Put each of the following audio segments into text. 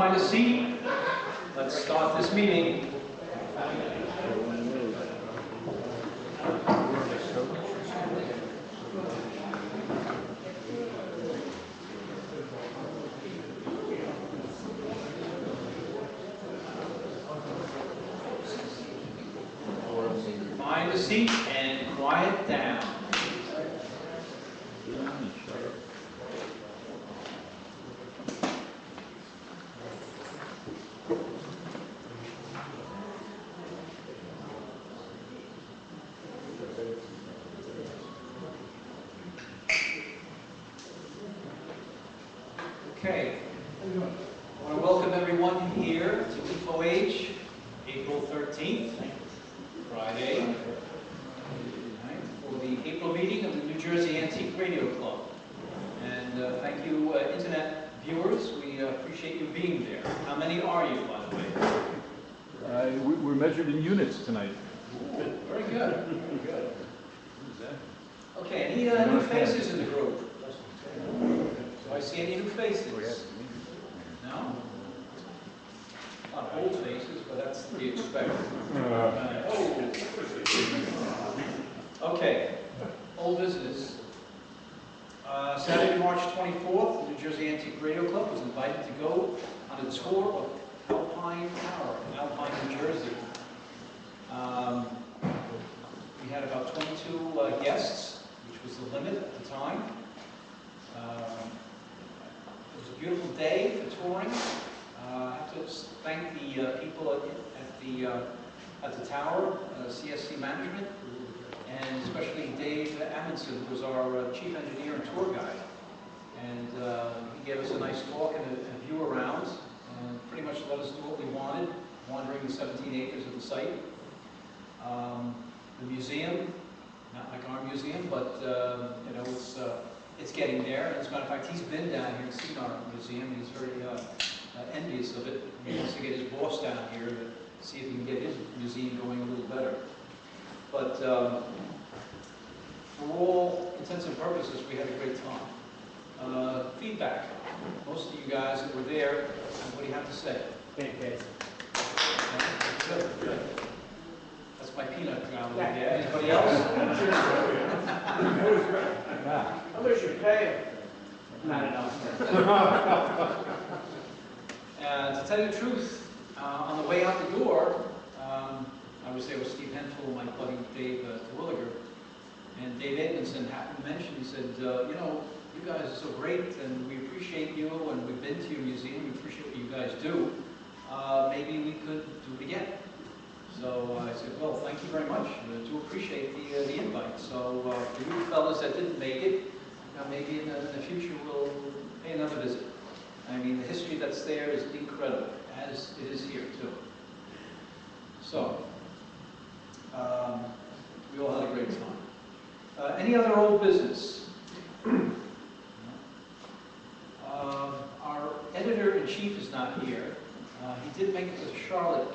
find a seat. Let's start this meeting. Find a seat and quiet down. Okay, I want to welcome everyone here to FOH, April 13th, Friday, for the April meeting of the New Jersey Antique Radio Club. And thank you, Internet viewers. We appreciate you being there. How many are you, by the way? We're measured in units tonight. Very good. Very good. Okay, any new faces in the group? Do I see any new faces? No? Not old faces, but that's to be expected. Okay, old business. Saturday, March 24th, the New Jersey Antique Radio Club was invited to go on a tour of Alpine Tower in Alpine, New Jersey. We had about 22 guests, which was the limit at the time. It was a beautiful day for touring. I have to thank the people at the tower, CSC Management, and especially Dave Amundsen, who was our chief engineer and tour guide. And he gave us a nice talk and a view around, and pretty much let us do what we wanted, wandering the 17 acres of the site. The museum, not like our museum, but you know, it's getting there. As a matter of fact, he's been down here and seen our museum. He's very envious of it. He wants to get his boss down here to see if he can get his museum going a little better. But for all intents and purposes, we had a great time. Feedback. Most of you guys that were there, what do you have to say? Fantastic. Good, good. That's my peanut ground. Yeah. Anybody else? How much you pay? Not enough. To tell you the truth, on the way out the door, I was there with Steve Henfield and my buddy Dave Terwilliger, and Dave Edmondson happened to mention, he said, you know, you guys are so great, and we appreciate you, and we've been to your museum, we appreciate what you guys do. Maybe we could do it again. So I said, well, thank you very much. I do appreciate the invite. So for you fellas that didn't make it, maybe in the future we'll pay another visit. I mean, the history that's there is incredible, as it is here too. So, we all had a great time. Any other old business? Our editor-in-chief is not here. He did make the Charlotte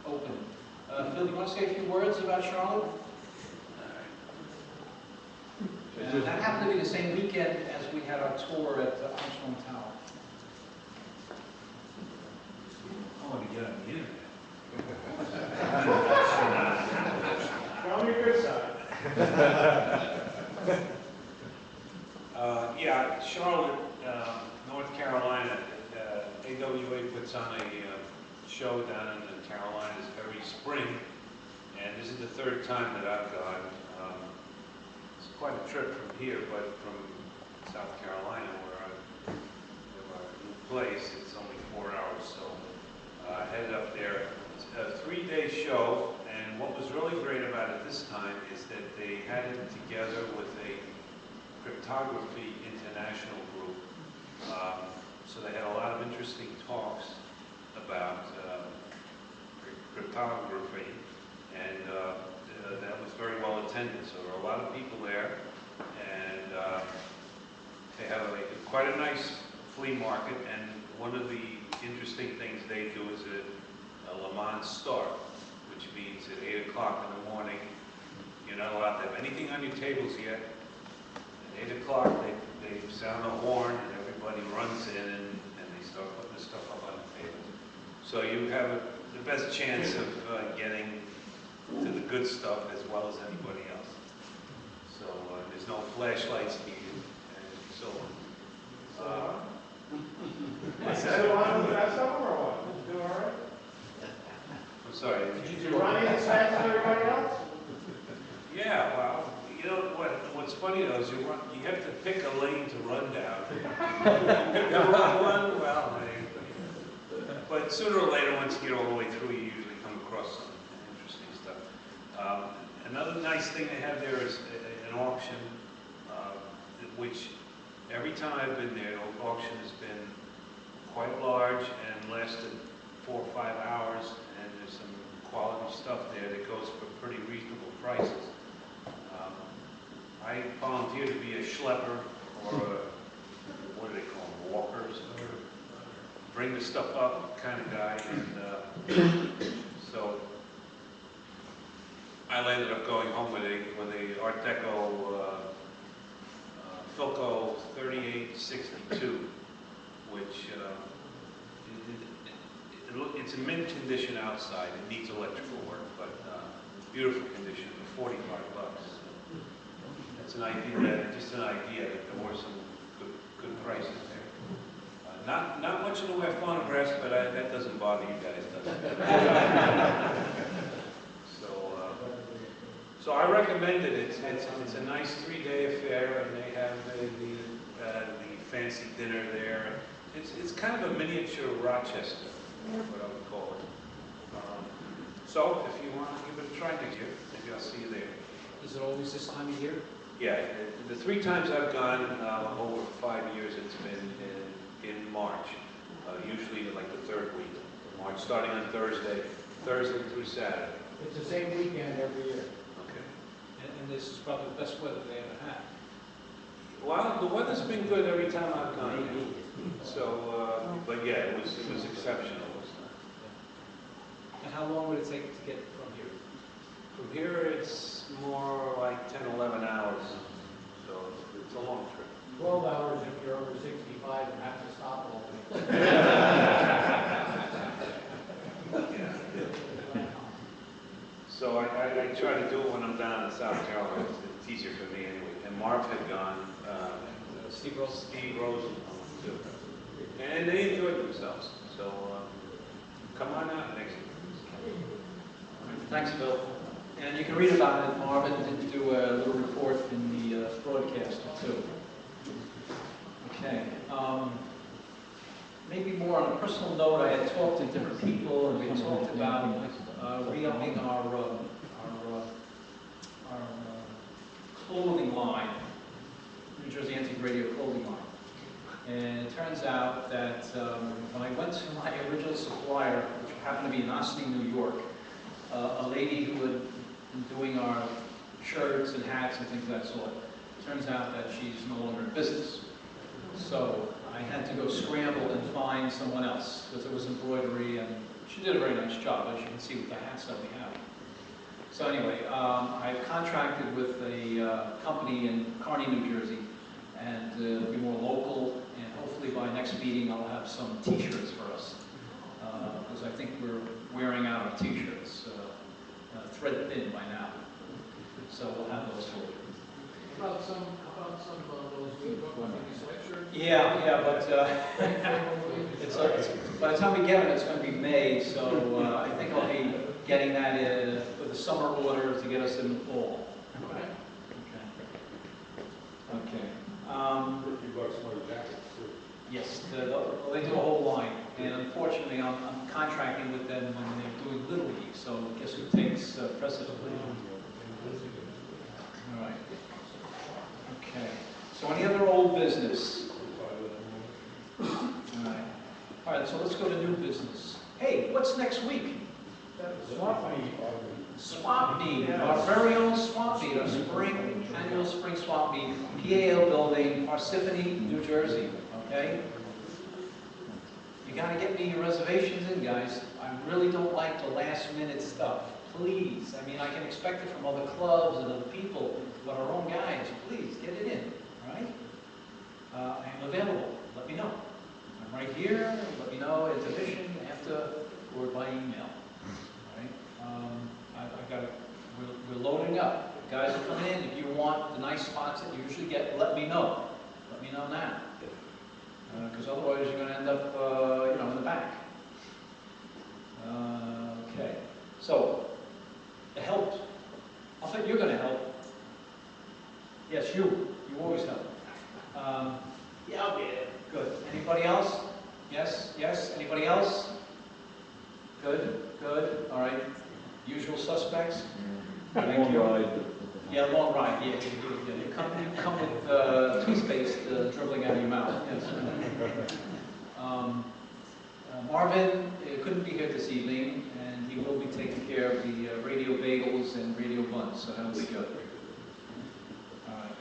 open. Phil, do you want to say a few words about Charlotte? That happened to be the same weekend as we had our tour at Armstrong Tower. I want to get on the internet. Show me your good side. Yeah, Charlotte, North Carolina, AWA puts on a show down in the Carolinas every spring, and this is the third time that I've gone. It's quite a trip from here, but from South Carolina, where our new place, it's only 4 hours, so I headed up there. It's a 3-day show, and what was really great about it this time is that they had it together with a cryptography international group. So they had a lot of interesting talks about cryptography, and that was very well attended. So there were a lot of people there, and they have quite a nice flea market, and one of the interesting things they do is a Le Mans start, which means at 8 o'clock in the morning, you're not allowed to have anything on your tables yet. At 8 o'clock, they sound a horn, and everybody runs in, and they start stuff up on the pavement. So you have the best chance of getting to the good stuff as well as anybody else. So there's no flashlights needed, and so what's that? So on with that stuff or what? Did you do all right? I'm sorry. Did you run as fast as everybody else? Yeah, well, you know what's funny though is you have to pick a lane to run down. You pick the wrong one, well, but sooner or later, once you get all the way through, you usually come across some interesting stuff. Another nice thing they have there is an auction, which every time I've been there, the auction has been quite large and lasted 4 or 5 hours, and there's some quality stuff there that goes for pretty reasonable prices. I volunteer to be a schlepper, or what do they call them, walkers, or bring the stuff up kind of guy, and so I landed up going home with a Art Deco Philco 3862, which it's in mint condition outside. It needs electrical work, but beautiful condition for $45. That's an idea, just an idea that there were some good prices there. Not much in the way of phonographs, but that doesn't bother you guys, does it? So I recommend it. It's a nice 3-day affair, and they have the fancy dinner there. It's kind of a miniature Rochester, what I would call it. So if you want to give it a try next year, maybe I'll see you there. Is it always this time of year? Yeah, the 3 times I've gone over 5 years, it's been in March, usually like the 3rd week of March, starting on Thursday through Saturday. It's the same weekend every year. Okay. And this is probably the best weather they ever had. Well, the weather's been good every time I've gone there. So, but yeah, it was exceptional. And how long would it take to get from here? From here, it's more like 10, 11 hours, so it's a long trip. 12 hours if you're over 65 and have to stop all day. Yeah. So I try to do it when I'm down in South Carolina. It's easier for me anyway. And Marv had gone, Steve Rose. Steve Rose too. And they enjoyed themselves. So come on out next year. Thanks, Bill. And you can read about it. Marvin did do a little report in the broadcaster too. Okay. Maybe more on a personal note, I had talked to different people, and we talked about re-upping our clothing line, New Jersey Antique Radio clothing line. And it turns out that when I went to my original supplier, which happened to be in Ossining, New York, a lady who had been doing our shirts and hats and things of that sort, it turns out that she's no longer in business. So I had to go scramble and find someone else, because it was embroidery, and she did a very nice job, as you can see with the hats that we have. So anyway, I've contracted with a company in Kearney, New Jersey, and it'll be more local, and hopefully by next meeting I'll have some t-shirts for us, because I think we're wearing out our t-shirts, thread thin by now. So we'll have those for you. About some of those new sweatshirts? Yeah, but it's by the time we get them, it's going to be May, so I think I'll be getting that in for the summer order to get us in the fall. Okay. Okay. $50 more jackets too. Yes, they do a whole line, and unfortunately, I'm contracting with them when they're doing Little League, so guess who takes precedence? All right. Okay. So any other old business? All right. All right, so let's go to new business. Hey, what's next week? Swamp meet. Swamp meet, our very own swamp meet, our annual spring swamp meet, PAL building, Parsippany, New Jersey, okay? You gotta get me your reservations in, guys. I really don't like the last minute stuff, please. I mean, I can expect it from other clubs and other people, but our own guys, please, get it in, all right? I am available, let me know. I'm right here, let me know that you usually get, let me know. Let me know now. Because otherwise you're going to end up, you know, in the back. Okay. So, the help. I think you're going to help. Yes, you. You always help. Yeah, I'll be there. Good. Anybody else? Yes? Yes? Anybody else? Good? Good. All right. Usual suspects? Thank you. Yeah, long ride. Yeah, you come with toothpaste dribbling out of your mouth. Yes. Marvin couldn't be here this evening, and he will be taking care of the radio bagels and radio buns. So how we go? All right.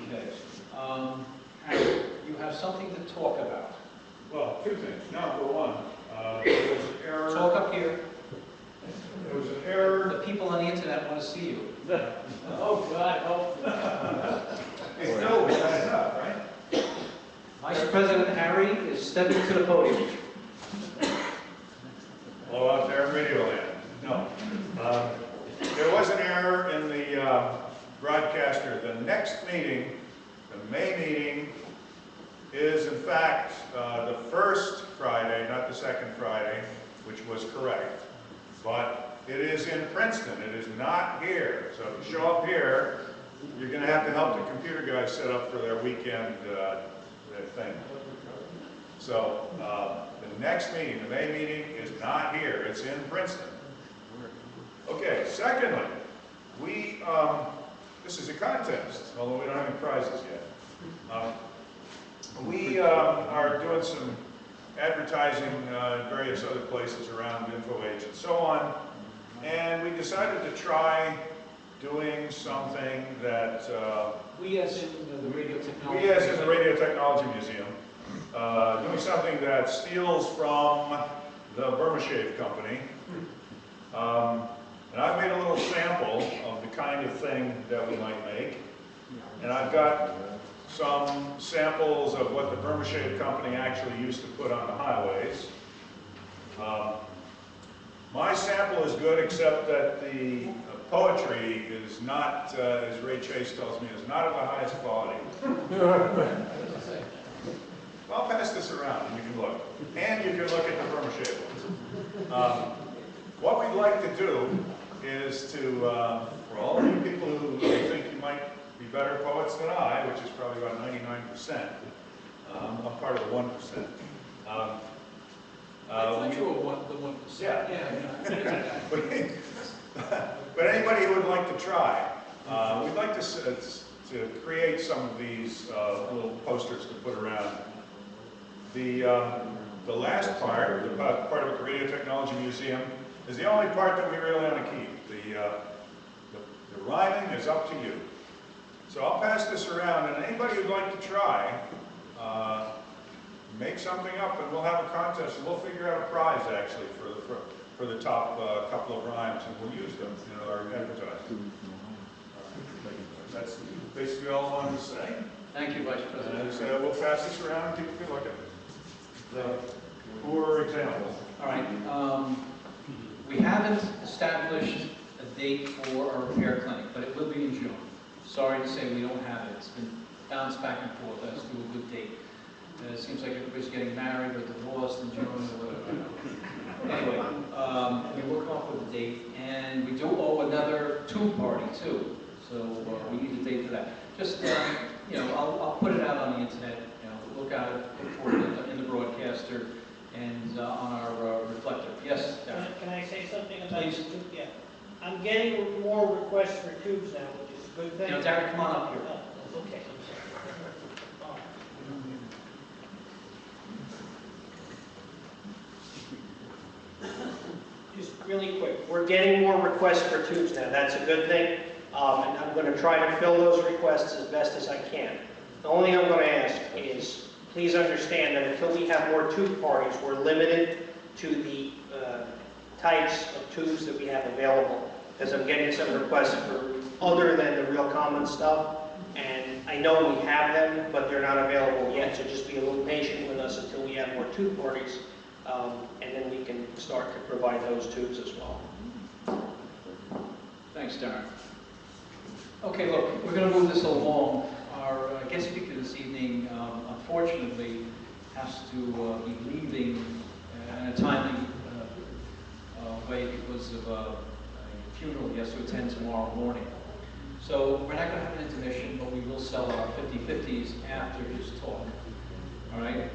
Okay. Harry, you have something to talk about. Well, two things. Number one, there was an error. Talk up here. There was an error. The people on the internet want to see you. Oh, God, oh. Hey, Phil, we got enough, right? Vice President Harry is stepping to the podium. Hello out there in Radio Land. No. There was an error in the broadcaster. The next meeting, the May meeting, is in fact the first Friday, not the second Friday, which was correct. But it is in Princeton. It is not here. So if you show up here, you're going to have to help the computer guys set up for their weekend thing. So the next meeting, the May meeting, is not here. It's in Princeton. Okay, secondly, this is a contest, although we don't have any prizes yet. We are doing some advertising in various other places around InfoAge and so on, and we decided to try doing something that We as in the Radio Technology. we as in the Radio Technology Museum, doing something that steals from the Burma Shave Company. And I've made a little sample of the kind of thing that we might make, and I've got some samples of what the Burma Shave Company actually used to put on the highways. My sample is good, except that the poetry is not, as Ray Chase tells me, is not of the highest quality. I'll pass this around and you can look. And you can look at the Burma Shave ones. What we'd like to do is to, for all of you people who think you might be better poets than I, which is probably about 99%. I'm part of the 1%. I thought you were the 1%. Yeah. Yeah. But anybody who would like to try, we'd like to create some of these little posters to put around. The last part, the part of the Radio Technology Museum, is the only part that we really want to keep. The rhyming is up to you. So I'll pass this around, and anybody who'd like to try, make something up, and we'll have a contest, and we'll figure out a prize actually for the top couple of rhymes, and we'll use them in our advertising. That's basically all I wanted to say. Thank you, Vice President. And we'll pass this around, and people can look at it. For example. All right. We haven't established a date for our repair clinic, but it will be in June. Sorry to say we don't have it. It's been bounced back and forth as to a good date. It seems like everybody's getting married or divorced in June or whatever. Anyway, we will come up with a date, and we do owe another tube party too. So we need a date for that. Just you know, I'll put it out on the internet. You know, look for it in the broadcaster and on our reflector. Yes, Darren. Can I say something about Please. the tube? Yeah. I'm getting more requests for tubes now, which is a good thing. You know, Darren, come on up here. Oh, okay, I'm sorry. Just really quick, we're getting more requests for tubes now. That's a good thing. And I'm going to try to fill those requests as best as I can. The only thing I'm going to ask is, please understand that until we have more tube parties, we're limited to the types of tubes that we have available. Because I'm getting some requests for other than the real common stuff. And I know we have them, but they're not available yet. So just be a little patient with us until we have more tube parties. And then we can start to provide those tubes as well. Thank Thanks, Darren. Okay, look, we're going to move this along. Our guest speaker this evening, unfortunately, has to be leaving in a timely way because of a funeral he has to attend tomorrow morning. So we're not going to have an intermission, but we will sell our 50/50s after his talk. All right?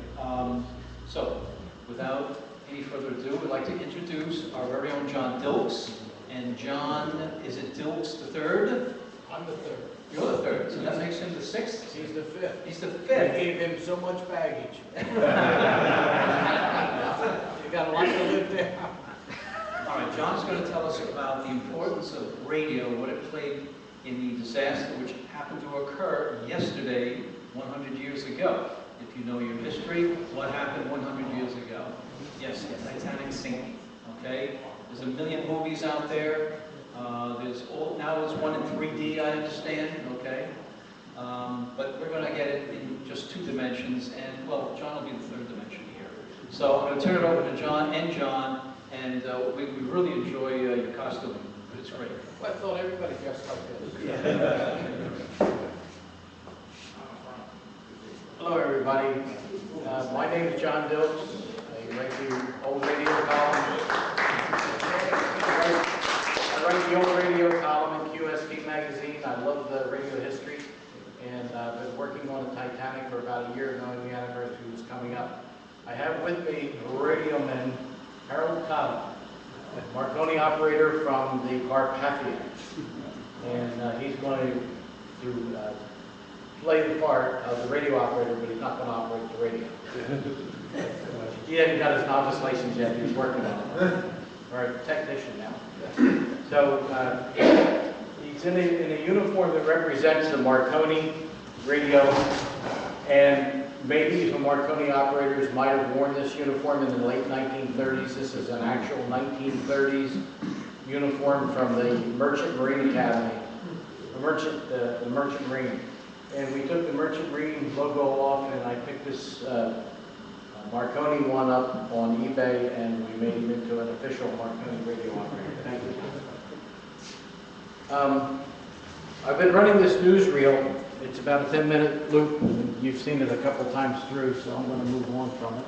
So without any further ado, we'd like to introduce our very own John Dilks. And John, is it Dilks III? I'm the third. You're the third, so that makes him the sixth? He's the fifth. He's the I fifth. gave him so much baggage. You got a lot to live there. All right, John's going to tell us about the importance of radio, what it played in the disaster which happened to occur yesterday, 100 years ago. If you know your history, what happened 100 years ago? Yes, the Titanic sinking, okay? There's a million movies out there. Now there's one in 3D, I understand, okay? But we're going to get it in just 2 dimensions, and, well, John will be the 3rd dimension here. So I'm going to turn it over to John, and we really enjoy your costume. It's great. Well, I thought everybody dressed like this. Yeah. Hello, everybody. My name is John Dilks. I write the old radio column. I write the old radio column in QST magazine. I love the radio history, and I've been working on the Titanic for about a year, knowing the anniversary was coming up. I have with me radio man Harold Cobb, a Marconi operator from the Carpathia, and he's going to play the part of the radio operator, but he's not going to operate the radio. He hasn't got his novice license yet, he's working on it. Or a technician now. So he's in a uniform that represents the Marconi radio, and maybe some Marconi operators might have worn this uniform in the late 1930s. This is an actual 1930s uniform from the Merchant Marine Academy, the Merchant Marine. And we took the Merchant Marine logo off, and I picked this Marconi one up on eBay, and we made him into an official Marconi radio operator. Thank you. I've been running this newsreel. It's about a 10-minute loop. You've seen it a couple times through, so I'm going to move on from it.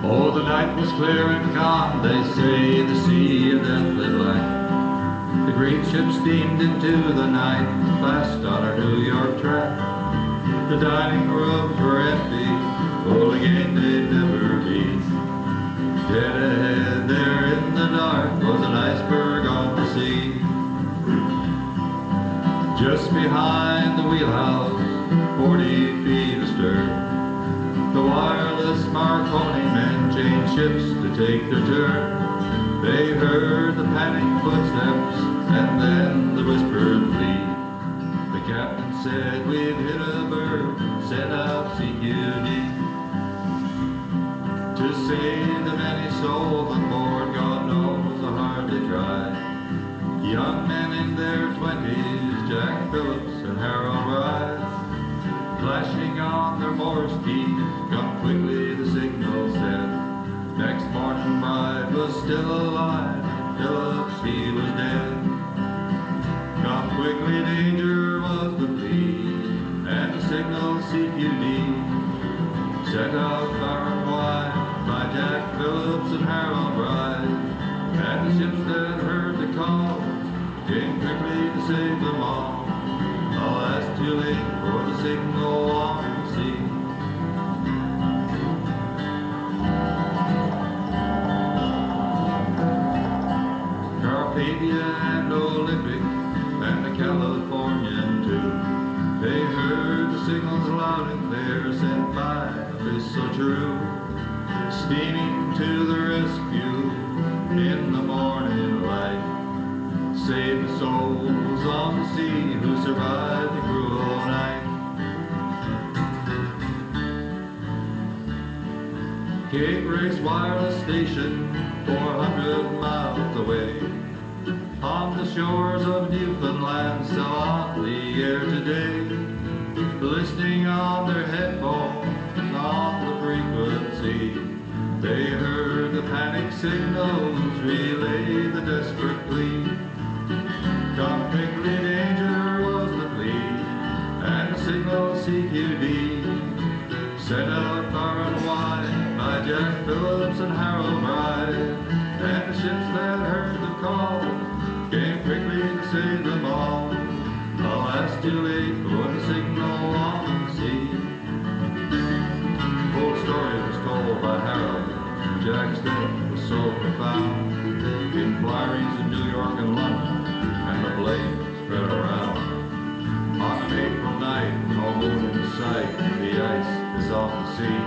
Oh, the night was clear and calm, they say, the sea a deathly black. The great ship steamed into the night, fast on her New York track. The dining rooms were empty, full again they'd never be. Dead ahead there in the dark was an iceberg on the sea. Just behind the wheelhouse, 40 feet astern, the wireless Marconi men changed ships to take their turn. They heard the panicked footsteps and then the whispered plea. The captain said, "We've hit a berg, set out CQD." To save the many souls on board, God knows how hard they tried. Young men in their 20s, Jack Phillips and Harold Wright, flashing on their Morse keys, come quickly, the signal said. Next morning, Bride was still alive, and Phillips, he was dead. Come quickly, danger was the plea, and the signal CQD set out far and wide by Jack Phillips and Harold Wright. And the ships that heard the call came quickly to save them all. Alas, too late for the signal on the sea. Carpathia and Olympic and the Californian too, they heard the signals loud and clear sent by this so true. Steaming to the rescue in the morning light. Save the souls on the sea who survived the cruel night. Cape Race Wireless Station, 400 miles away, on the shores of Newfoundland, still on the air today, listening on their headphones on the frequency. They heard the panic signals relay the desperate plea. Come quickly, danger was the plea, and the signal CQD sent out far and wide by Jack Phillips and Harold Bride. And the ships that heard the call came quickly to save them all. Alas, too late for the signal on the sea. Full story was told by Harold. Jack's death was so profound. In fliries in New York and London, and the blame spread around. On an April night, no moon in sight, the ice is off the sea.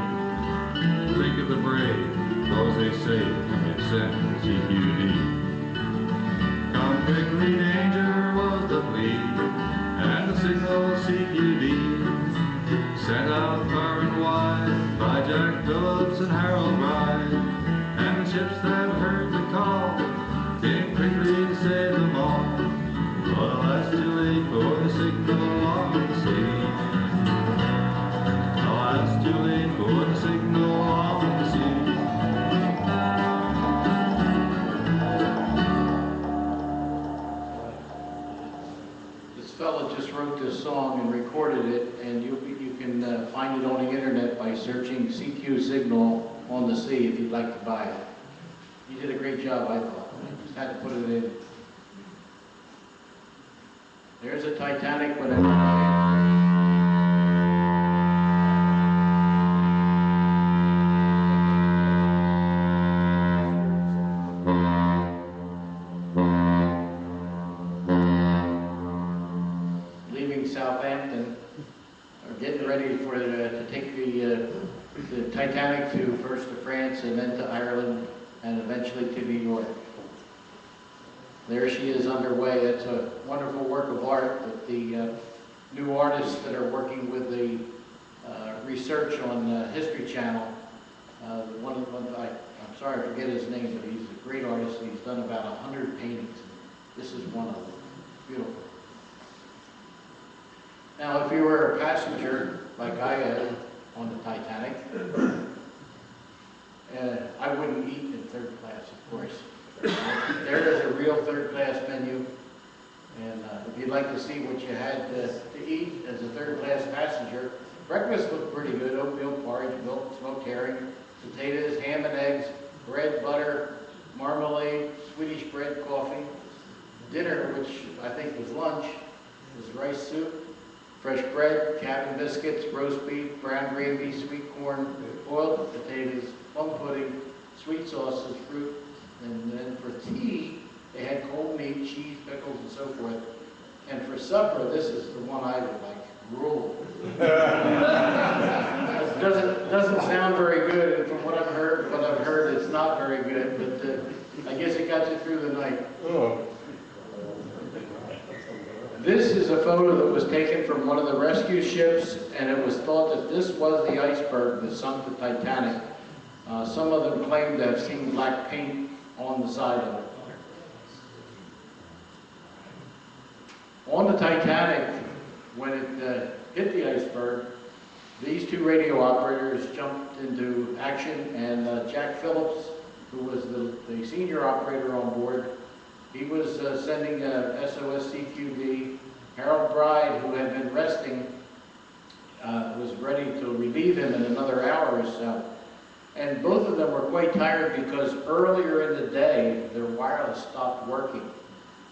Think of the brave, those they saved, and sent the CQD. Come quickly, danger was the plea, and the signal CQD sent out far and wide by Jack Phillips and Harold Bride. And the ships that heard the call came quickly to save them all. But alas, too late for the signal on the sea. Alas, too late for the signal on the sea. This fella just wrote this song and recorded it, and you can find it on the internet by searching CQ Signal on the Sea if you'd like to buy it. You did a great job, I thought. I just had to put it in. There's a Titanic, but leaving Southampton, or getting ready for to take the Titanic to first to France and then to Ireland and eventually to New York. There she is underway. It's a wonderful work of art that the new artists that are working with the research on History Channel, I'm sorry I forget his name, but he's a great artist. He's done about 100 paintings. This is one of them. Beautiful. Now, if you were a passenger, like I am, on the Titanic, I wouldn't eat in third class, of course. There is a real third-class menu, and if you'd like to see what you had to eat as a third-class passenger, breakfast looked pretty good: oatmeal porridge, milk, smoked herring, potatoes, ham and eggs, bread, butter, marmalade, Swedish bread, coffee. Dinner, which I think was lunch, was rice soup, fresh bread, cabin biscuits, roast beef, brown gravy, sweet corn, boiled potatoes, plum pudding, sweet sauces, fruit. And then for tea, they had cold meat, cheese, pickles, and so forth. And for supper, this is the one I would like: gruel. doesn't sound very good, and from what I've heard, it's not very good. But I guess it got you through the night. Oh. This is a photo that was taken from one of the rescue ships, and it was thought that this was the iceberg that sunk the Titanic. Some of them claimed to have seen black paint on the side of it. On the Titanic, when it hit the iceberg, these two radio operators jumped into action, and Jack Phillips, who was the senior operator on board, he was sending SOS CQD. Harold Bride, who had been resting, was ready to relieve him in another hour or so. And both of them were quite tired because earlier in the day, their wireless stopped working.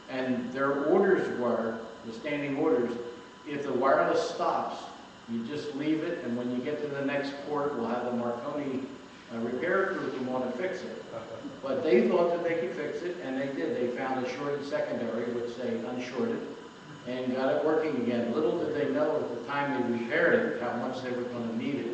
And their orders were, the standing orders, if the wireless stops, you just leave it, and when you get to the next port, we'll have the Marconi repair crew come on and fix it. But they thought that they could fix it, and they did. They found a shorted secondary, which they unshorted, and got it working again. Little did they know at the time they repaired it how much they were going to need it.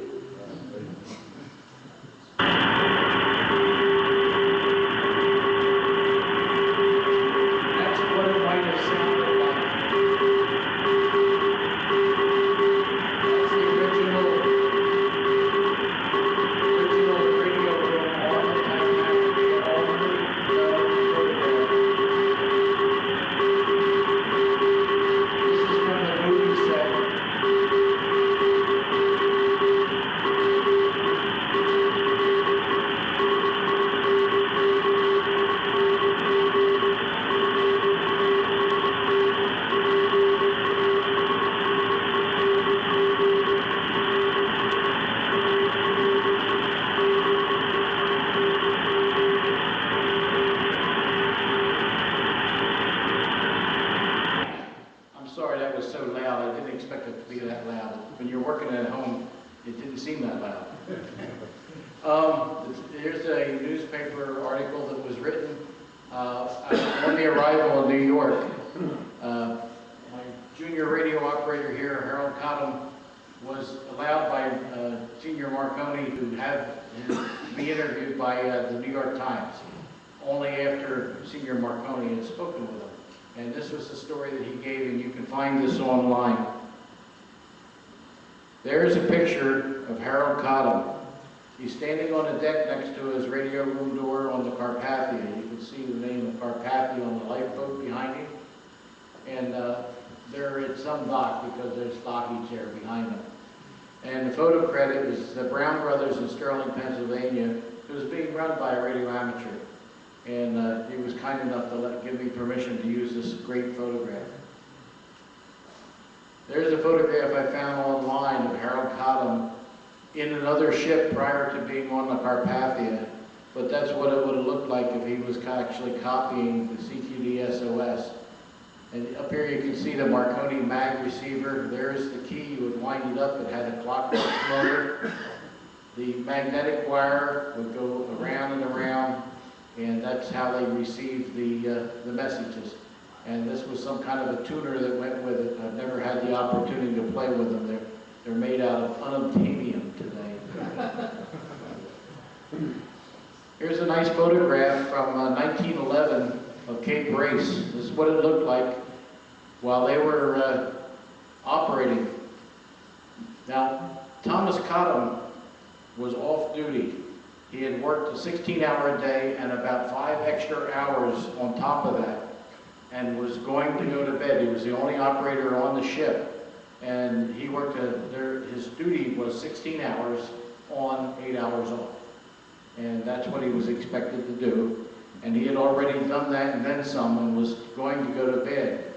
was so loud, I didn't expect it to be that loud. When you're working at home, it didn't seem that loud. Here's a newspaper article that was written on the arrival in New York. My junior radio operator here, Harold Cottam, was allowed by Senior Marconi to be interviewed by the New York Times, only after Senior Marconi had spoken with him. And this was the story that he gave, and you can find this online. There's a picture of Harold Cottam. He's standing on a deck next to his radio room door on the Carpathia. You can see the name of Carpathia on the lifeboat behind him. And they're at some dock because there's dockage there behind them. And the photo credit is the Brown Brothers in Sterling, Pennsylvania. It was being run by a radio amateur. And he was kind enough to give me permission to use this great photograph. There's a photograph I found online of Harold Cottam in another ship prior to being on the Carpathia, but that's what it would have looked like if he was actually copying the CQD SOS. And up here you can see the Marconi mag receiver. There's the key. You would wind it up. It had a clockwork motor. The magnetic wire would go around and around, and that's how they received the messages. And this was some kind of a tuner that went with it. I've never had the opportunity to play with them. They're made out of unobtainium today. Here's a nice photograph from 1911 of Cape Race. This is what it looked like while they were operating. Now, Thomas Cottam was off duty. He had worked a 16-hour day and about 5 extra hours on top of that, and was going to go to bed. He was the only operator on the ship, and he worked his duty was 16 hours on, 8 hours off. And that's what he was expected to do. And he had already done that and then some and was going to go to bed.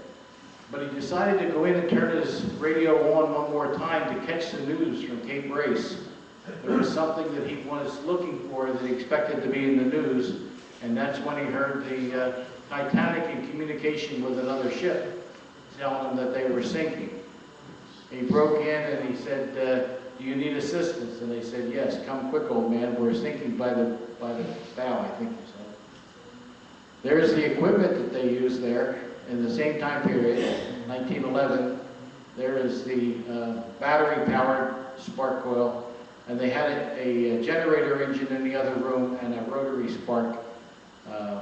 But he decided to go in and turn his radio on one more time to catch the news from Cape Race. There was something that he was looking for that he expected to be in the news, and that's when he heard the Titanic in communication with another ship telling him that they were sinking. He broke in and he said, do you need assistance? And they said, yes, come quick, old man, we're sinking by the bow, I think he said. There's the equipment that they used there in the same time period, 1911. There is the battery-powered spark coil, and they had a generator engine in the other room and a rotary spark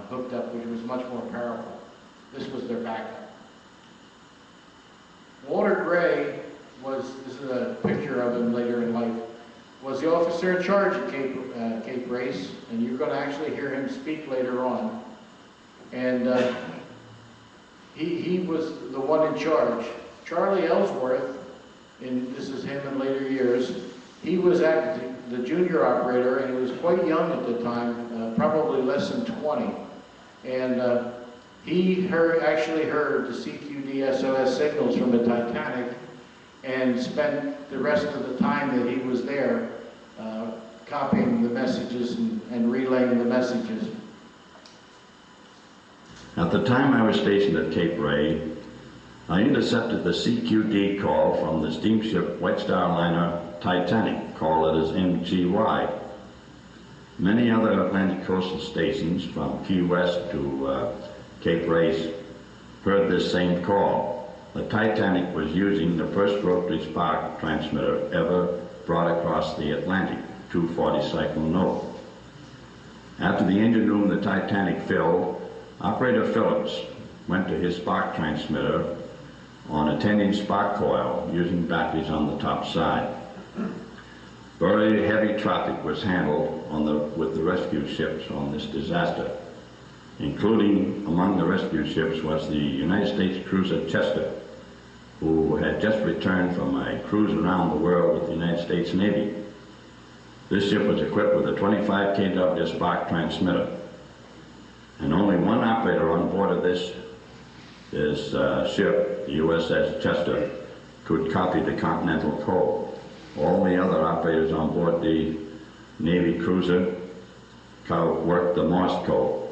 hooked up, which was much more powerful. This was their backup. Walter Gray this is a picture of him later in life, was the officer in charge at Cape Race, and you're going to actually hear him speak later on. And he was the one in charge. Charlie Ellsworth, this is him in later years, he was the junior operator, and he was quite young at the time, probably less than 20. And he actually heard the CQD SOS signals from the Titanic and spent the rest of the time that he was there copying the messages and relaying the messages. At the time I was stationed at Cape Ray, I intercepted the CQD call from the steamship White Star liner Titanic, call letters MGY. Many other Atlantic coastal stations from Key West to Cape Race heard this same call. The Titanic was using the first rotary spark transmitter ever brought across the Atlantic, 240 cycle note. After the engine room of the Titanic filled, Operator Phillips went to his spark transmitter on a 10-inch spark coil using batteries on the top side. Very heavy traffic was handled with the rescue ships on this disaster. Including among the rescue ships was the United States cruiser Chester, who had just returned from a cruise around the world with the United States Navy. This ship was equipped with a 25 kW spark transmitter, and only one operator on board of this ship, the USS Chester, could copy the continental code. All the other operators on board the Navy cruiser worked the Morse code.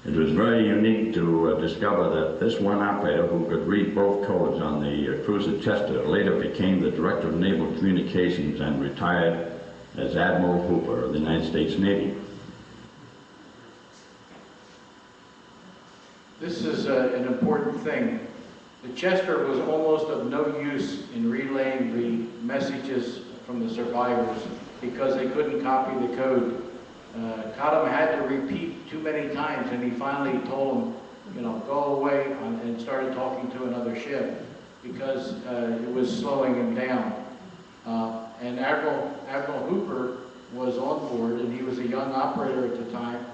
It was very unique to discover that this one operator who could read both codes on the cruiser Chester later became the Director of Naval Communications and retired as Admiral Hooper of the United States Navy. This is an important thing. The Chester was almost of no use in relaying the messages from the survivors because they couldn't copy the code. Cottam had to repeat too many times, and he finally told them, go away, and started talking to another ship because it was slowing him down. And Admiral Hooper was on board, and he was a young operator at the time,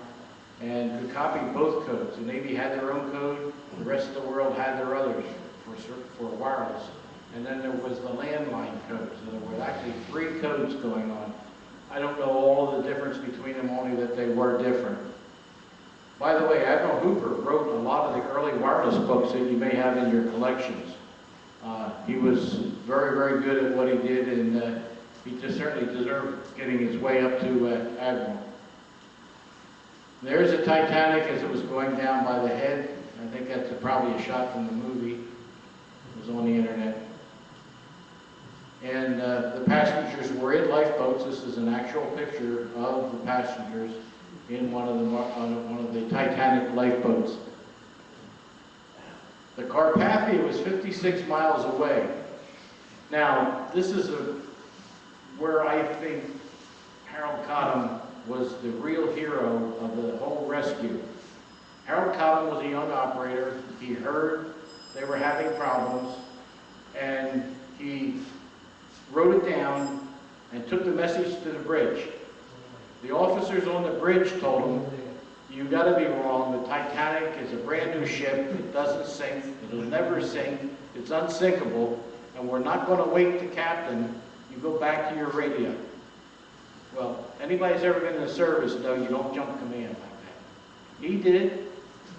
and could copy both codes. The Navy had their own code, the rest of the world had their others for wireless. And then there was the landline codes, and there were actually 3 codes going on. I don't know all of the difference between them, only that they were different. By the way, Admiral Hooper wrote a lot of the early wireless books that you may have in your collections. He was very, very good at what he did, and he just certainly deserved getting his way up to Admiral. There's the Titanic as it was going down by the head. I think that's probably a shot from the movie. It was on the internet. And the passengers were in lifeboats. This is an actual picture of the passengers in one of the Titanic lifeboats. The Carpathia was 56 miles away. Now, this is where I think Harold Cottam was the real hero of the whole rescue. Harold Cottam was a young operator. He heard they were having problems, and he wrote it down and took the message to the bridge. The officers on the bridge told him, "You got to be wrong. The Titanic is a brand new ship. It doesn't sink. It'll never sink. It's unsinkable, and we're not going to wake the captain. You go back to your radio." Well, anybody's ever been in the service knows you don't jump command like that. He did.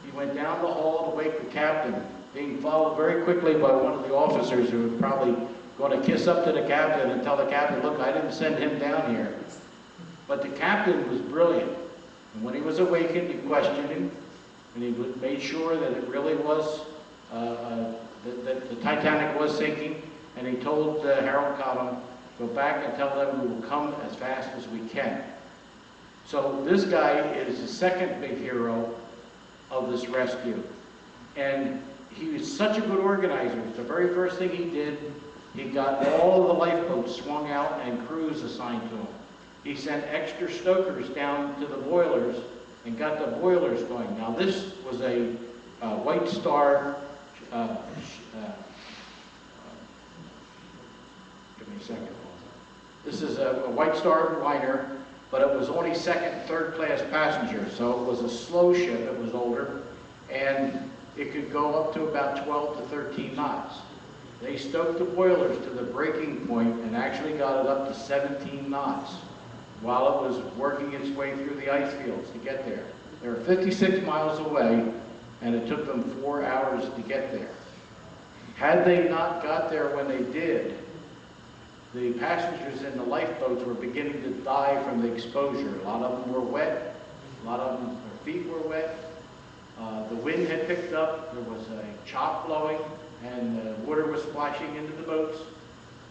He went down the hall to wake the captain, being followed very quickly by one of the officers who was probably going to kiss up to the captain and tell the captain, "Look, I didn't send him down here." But the captain was brilliant. And when he was awakened, he questioned him, and he made sure that it really was, that the Titanic was sinking, and he told Harold Cottam, "Go back and tell them we will come as fast as we can." So this guy is the second big hero of this rescue. And he was such a good organizer. The very first thing he did, he got all of the lifeboats swung out and crews assigned to him. He sent extra stokers down to the boilers and got the boilers going. Now this was a White Star, give me a second. This is a White Star liner, but it was only second, third class passengers, so it was a slow ship. It was older, and it could go up to about 12 to 13 knots. They stoked the boilers to the breaking point and actually got it up to 17 knots while it was working its way through the ice fields to get there. They were 56 miles away, and it took them 4 hours to get there. Had they not got there when they did, the passengers in the lifeboats were beginning to die from the exposure. A lot of them were wet. A lot of them, their feet were wet. The wind had picked up. There was a chop blowing, and water was splashing into the boats.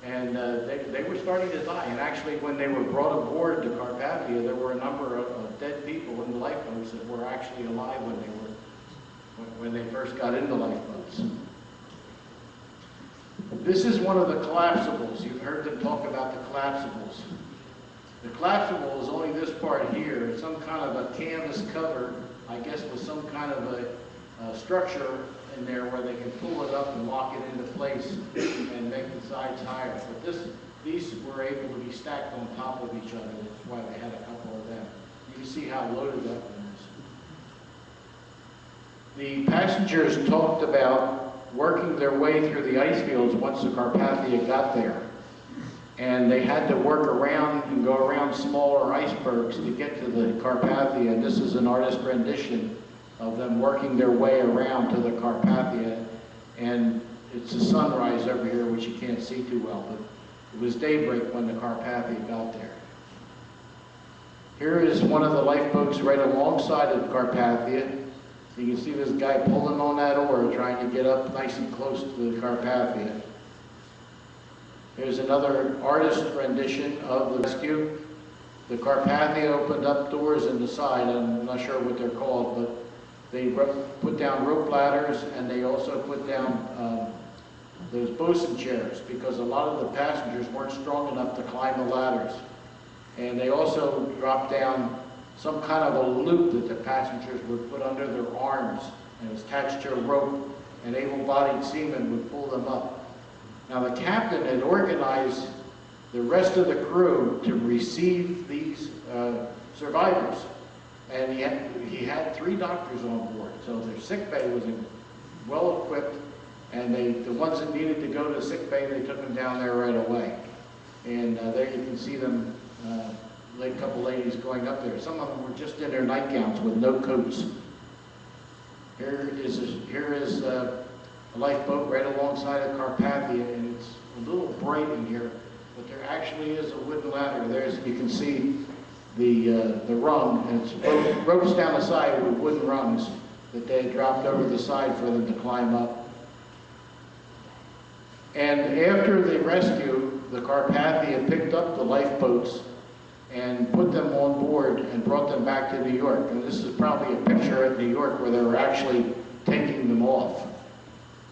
And they were starting to die. And actually, when they were brought aboard the Carpathia, there were a number of dead people in the lifeboats that were actually alive when they first got into lifeboats. This is one of the collapsibles. You've heard them talk about the collapsibles. The collapsible is only this part here. It's some kind of a canvas cover, I guess, with some kind of a structure in there where they can pull it up and lock it into place and make the sides higher. But these were able to be stacked on top of each other. That's why they had a couple of them. You can see how loaded that one is. The passengers talked about working their way through the ice fields once the Carpathia got there. And they had to work around and go around smaller icebergs to get to the Carpathia. And this is an artist rendition of them working their way around to the Carpathia. And it's a sunrise over here, which you can't see too well, but it was daybreak when the Carpathia got there. Here is one of the lifeboats right alongside of the Carpathia. You can see this guy pulling on that oar, trying to get up nice and close to the Carpathia. Here's another artist rendition of the rescue. The Carpathia opened up doors in the side. I'm not sure what they're called, but they put down rope ladders, and they also put down those bosun chairs, because a lot of the passengers weren't strong enough to climb the ladders. And they also dropped down some kind of a loop that the passengers would put under their arms, and it was attached to a rope, and able-bodied seamen would pull them up. Now the captain had organized the rest of the crew to receive these survivors, and he had 3 doctors on board, so their sick bay was well equipped, and the ones that needed to go to sick bay, they took them down there right away. And there you can see them, a couple ladies going up there. Some of them were just in their nightgowns with no coats. Here is a lifeboat right alongside of Carpathia, and it's a little bright in here, but there actually is a wooden ladder. There's, you can see the rung, and it's ropes down the side with wooden rungs that they had dropped over the side for them to climb up. And after the rescue, the Carpathia picked up the lifeboats and put them on board and brought them back to New York. And this is probably a picture at New York where they were actually taking them off.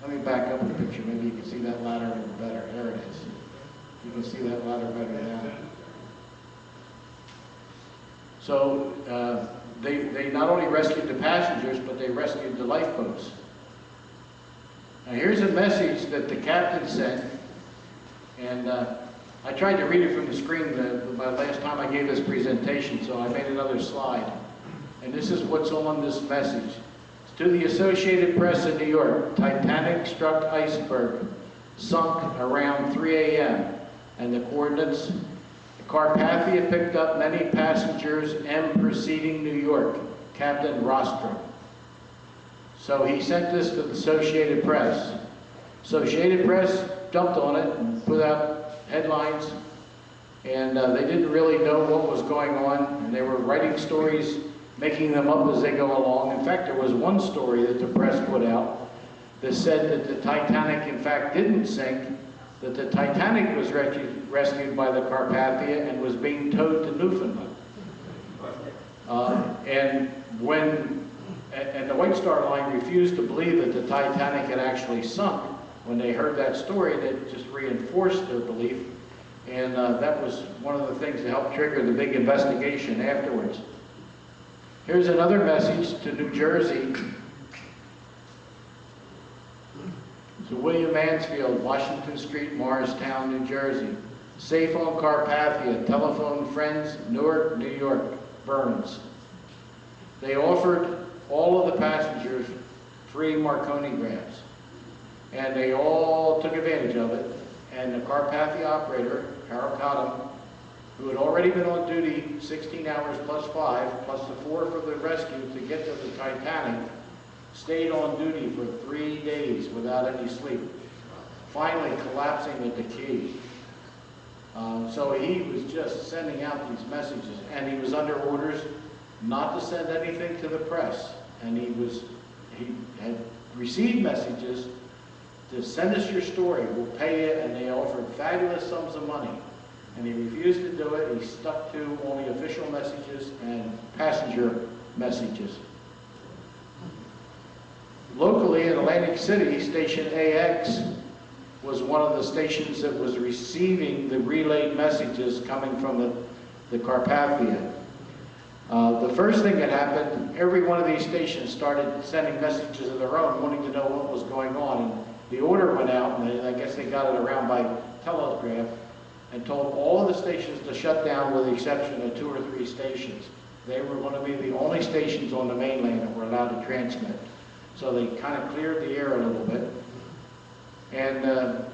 Let me back up the picture. Maybe you can see that ladder a little better. There it is. You can see that ladder better now. So they not only rescued the passengers, but they rescued the lifeboats. Now here's a message that the captain sent, and I tried to read it from the screen the last time I gave this presentation, so I made another slide. And this is what's on this message. It's to the Associated Press in New York. Titanic struck iceberg, sunk around 3 a.m. And the coordinates: the Carpathia picked up many passengers and proceeding New York. Captain Rostrom. So he sent this to the Associated Press. Associated Press jumped on it and put out headlines, and they didn't really know what was going on, and they were writing stories, making them up as they go along. In fact, there was one story that the press put out that said that the Titanic, in fact, didn't sink, that the Titanic was rescued by the Carpathia and was being towed to Newfoundland. And the White Star Line refused to believe that the Titanic had actually sunk. When they heard that story, they just reinforced their belief, and that was one of the things that helped trigger the big investigation afterwards. Here's another message to New Jersey. To William Mansfield, Washington Street, Morristown, New Jersey. Safe on Carpathia. Telephone friends, Newark, New York. Burns. They offered all of the passengers free Marconi grams, and they all took advantage of it. And the Carpathia operator, Harold Cottam, who had already been on duty 16 hours plus 5, plus the 4 for the rescue to get to the Titanic, stayed on duty for 3 days without any sleep, finally collapsing at the key. So he was just sending out these messages, and he was under orders not to send anything to the press. And he had received messages to send us your story, we'll pay you, and they offered fabulous sums of money. And he refused to do it. He stuck to only official messages and passenger messages. Locally in Atlantic City, Station AX was one of the stations that was receiving the relayed messages coming from the Carpathia. The first thing that happened, every one of these stations started sending messages of their own, wanting to know what was going on. And the order went out, and I guess they got it around by telegraph, and told all of the stations to shut down with the exception of 2 or 3 stations. They were going to be the only stations on the mainland that were allowed to transmit. So they kind of cleared the air a little bit. And the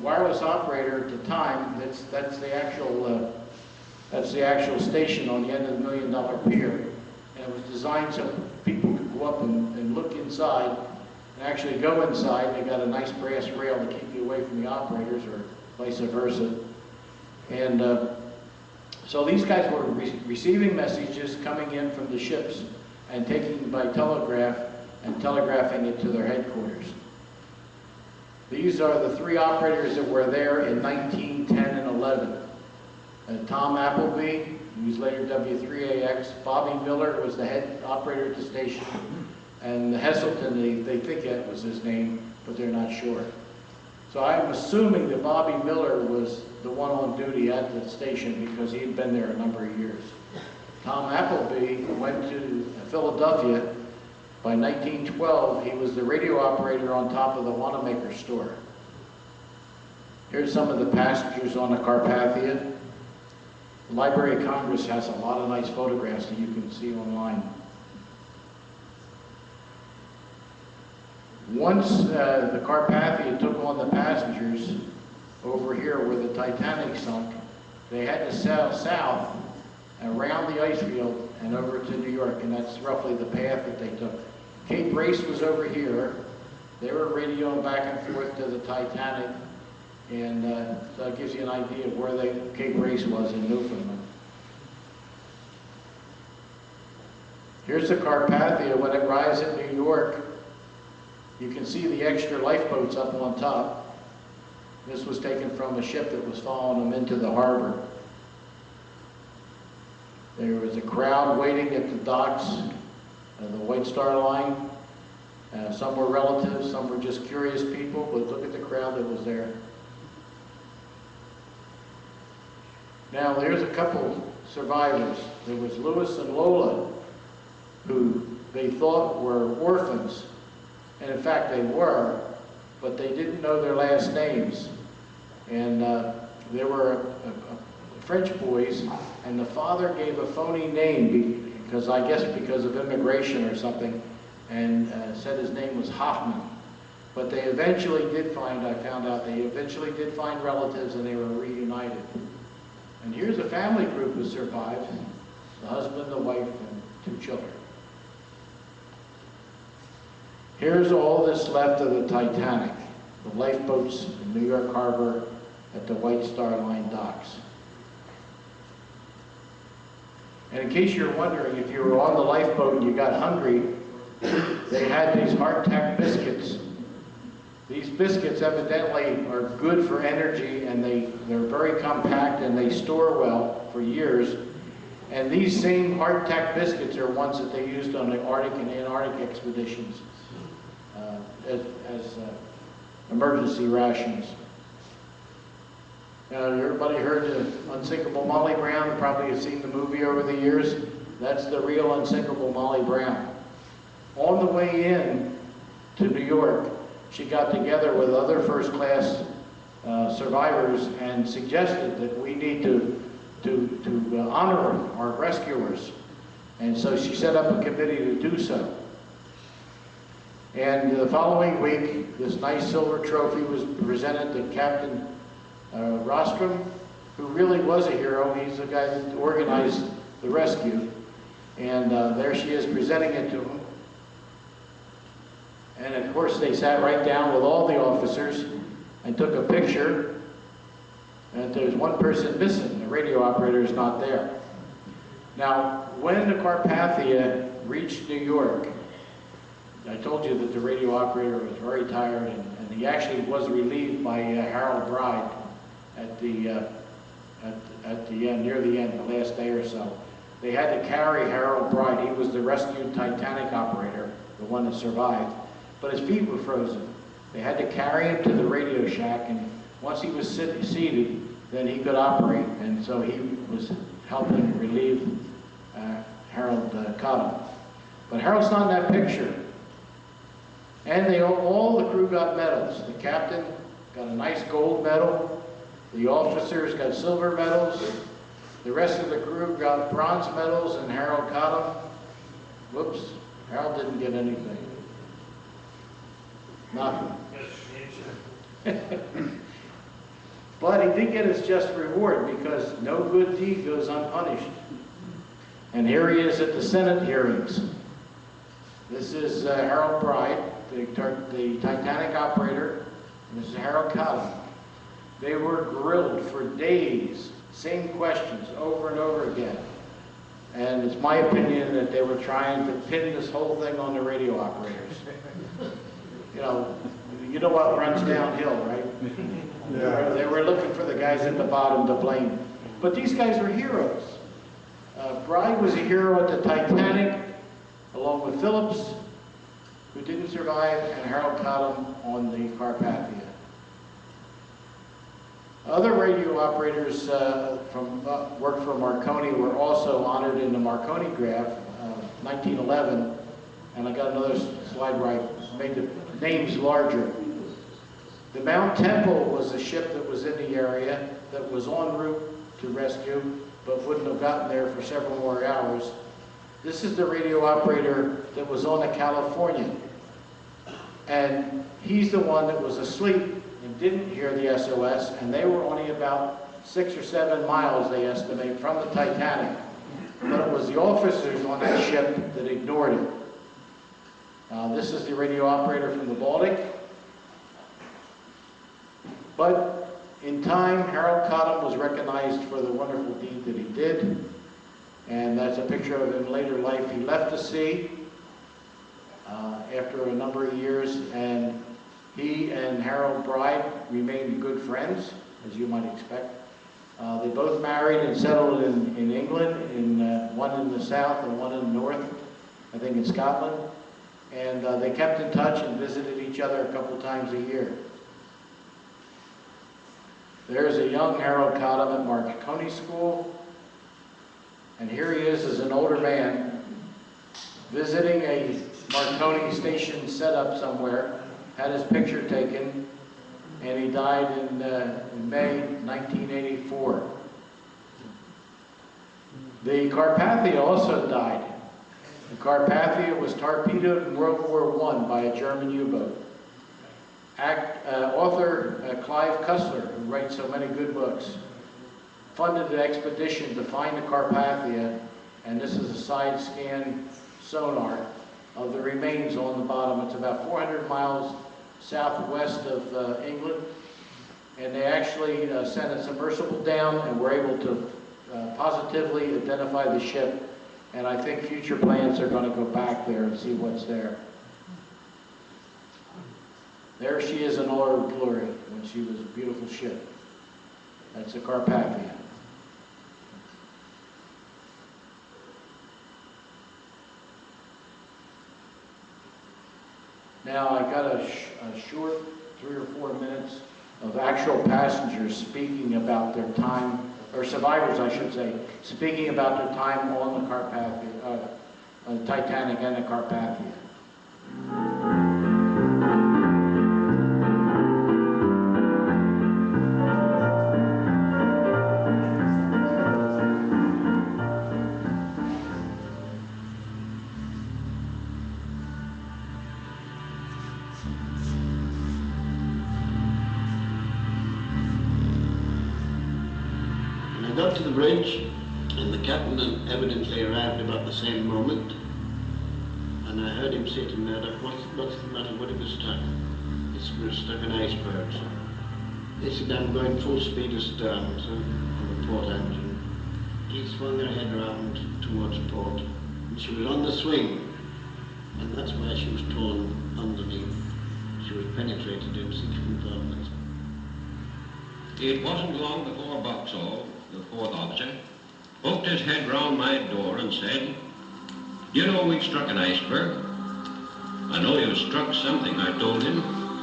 wireless operator at the time, that's the actual station on the end of the $1 Million Pier. And it was designed so people could go up and look inside and actually go inside. They got a nice brass rail to keep you away from the operators, or vice versa. And so these guys were receiving messages coming in from the ships, and taking by telegraph and telegraphing it to their headquarters. These are the 3 operators that were there in 1910 and 11. Tom Appleby, who was later W3AX. Bobby Miller was the head operator at the station. And Heselton, they think that was his name, but they're not sure. So I'm assuming that Bobby Miller was the one on duty at the station because he had been there a number of years. Tom Appleby went to Philadelphia. By 1912, he was the radio operator on top of the Wanamaker store. Here's some of the passengers on the Carpathia. The Library of Congress has a lot of nice photographs that you can see online. Once the Carpathia took on the passengers over here where the Titanic sunk, they had to sail south around the ice field and over to New York, and that's roughly the path that they took. Cape Race was over here. They were radioing back and forth to the Titanic, and so that gives you an idea of where Cape Race was in Newfoundland. Here's the Carpathia when it arrives at New York. You can see the extra lifeboats up on top. This was taken from a ship that was following them into the harbor. There was a crowd waiting at the docks of the White Star Line. Some were relatives, some were just curious people, but look at the crowd that was there. Now, there's a couple survivors. There was Louis and Lola, who they thought were orphans. And in fact, they were, but they didn't know their last names. And they were French boys, and the father gave a phony name because I guess because of immigration or something, and said his name was Hoffman. But they eventually did find, I found out, they eventually did find relatives and they were reunited. And here's a family group who survived, the husband, the wife, and 2 children. Here's all that's left of the Titanic, the lifeboats in New York Harbor at the White Star Line docks. And in case you're wondering, if you were on the lifeboat and you got hungry, they had these hardtack biscuits. These biscuits evidently are good for energy, and they're very compact and they store well for years. And these same hardtack biscuits are ones that they used on the Arctic and Antarctic expeditions as emergency rations. Now, everybody heard the Unsinkable Molly Brown, probably have seen the movie over the years. That's the real Unsinkable Molly Brown. On the way in to New York, she got together with other first-class survivors and suggested that we need to honor our rescuers. And so she set up a committee to do so. And the following week, this nice silver trophy was presented to Captain Rostrom, who really was a hero. He's the guy that organized the rescue. And there she is presenting it to him. And of course, they sat right down with all the officers and took a picture. And there's one person missing. The radio operator is not there. Now, when the Carpathia reached New York, I told you that the radio operator was very tired, and he actually was relieved by Harold Bride at the end, near the end, the last day or so. They had to carry Harold Bride. He was the rescued Titanic operator, the one that survived, but his feet were frozen. They had to carry him to the radio shack, and once he was seated, then he could operate, and so he was helping relieve Harold Cottam. But Harold's not in that picture. And all the crew got medals. The captain got a nice gold medal. The officers got silver medals. The rest of the crew got bronze medals, and Harold Cottam, whoops, Harold didn't get anything. Nothing. But he did get his just reward, because no good deed goes unpunished. And here he is at the Senate hearings. This is Harold Bride, the Titanic operator, and this is Harold Cottam. They were grilled for days, same questions over and over again. And it's my opinion that they were trying to pin this whole thing on the radio operators. You know what runs downhill, right? Yeah. They were looking for the guys at the bottom to blame. But these guys were heroes. Bride was a hero at the Titanic, along with Phillips, who didn't survive, and Harold Cottam on the Carpathia. Other radio operators worked for Marconi were also honored in the Marconi graph, 1911, and I got another slide where I made the names larger. The Mount Temple was a ship that was in the area that was en route to rescue, but wouldn't have gotten there for several more hours. This is the radio operator that was on the California, and he's the one that was asleep and didn't hear the SOS, and they were only about 6 or 7 miles, they estimate, from the Titanic. But it was the officers on that ship that ignored it. This is the radio operator from the Baltic. But in time, Harold Cottam was recognized for the wonderful deed that he did. And that's a picture of him in later life. He left the sea after a number of years, and he and Harold Bride remained good friends, as you might expect. They both married and settled in England, one in the south and one in the north, I think in Scotland. And they kept in touch and visited each other a couple times a year. There's a young Harold Cottam at Marconi School. And here he is as an older man visiting a Marconi station set up somewhere, had his picture taken, and he died in May 1984. The Carpathia also died. The Carpathia was torpedoed in World War I by a German U-boat. Author Clive Cussler, who writes so many good books, funded an expedition to find the Carpathia, and this is a side scan sonar of the remains on the bottom. It's about 400 miles southwest of England, and they actually sent a submersible down and were able to positively identify the ship, and I think future plans are going to go back there and see what's there. There she is in all her glory when she was a beautiful ship. That's the Carpathia. Now I got a short 3 or 4 minutes of actual passengers speaking about their time, or survivors I should say, speaking about their time on the Carpathia, Titanic and the Carpathia. I got to the bridge, and the captain evidently arrived about the same moment, and I heard him say to me, what's the matter, what have you stuck? We're stuck in icebergs. They said, I'm going full speed astern, so on the port engine. He swung her head round towards port, and she was on the swing, and that's why she was torn underneath. She was penetrated in 6 compartments. It wasn't long before Boxall, the 4th officer, poked his head round my door and said, "You know we've struck an iceberg." "I know you've struck something," I told him,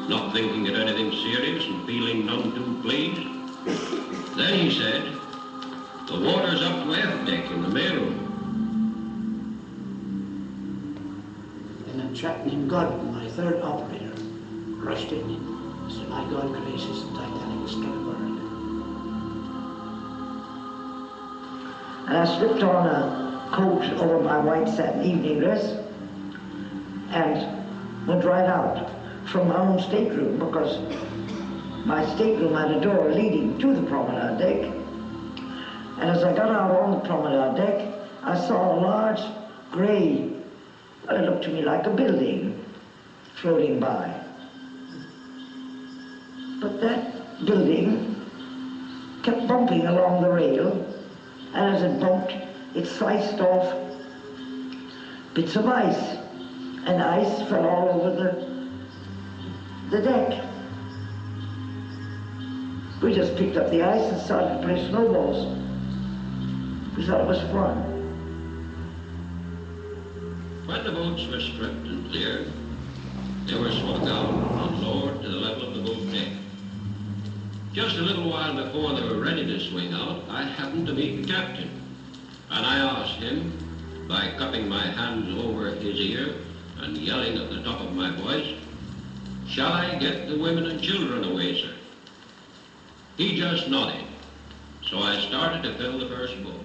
not thinking it anything serious and feeling none too pleased. Then he said, "The water's up to F deck in the mailroom." And a chap named Gordon, my 3rd operator, rushed in and said, "My God gracious, the Titanic has struck a berg." And I slipped on a coat over my white satin evening dress and went right out from my own stateroom, because my stateroom had a door leading to the promenade deck. And as I got out on the promenade deck, I saw a large gray, well, it looked to me like a building floating by. But that building kept bumping along the rail, and as it bumped, it sliced off bits of ice, and ice fell all over the deck. We just picked up the ice and started to play snowballs. We thought it was fun. When the boats were stripped and cleared, they were swung down and lowered to the level of the boat deck. Just a little while before they were ready to swing out, I happened to meet the captain, and I asked him, by cupping my hands over his ear and yelling at the top of my voice, "Shall I get the women and children away, sir?" He just nodded, so I started to fill the first boat.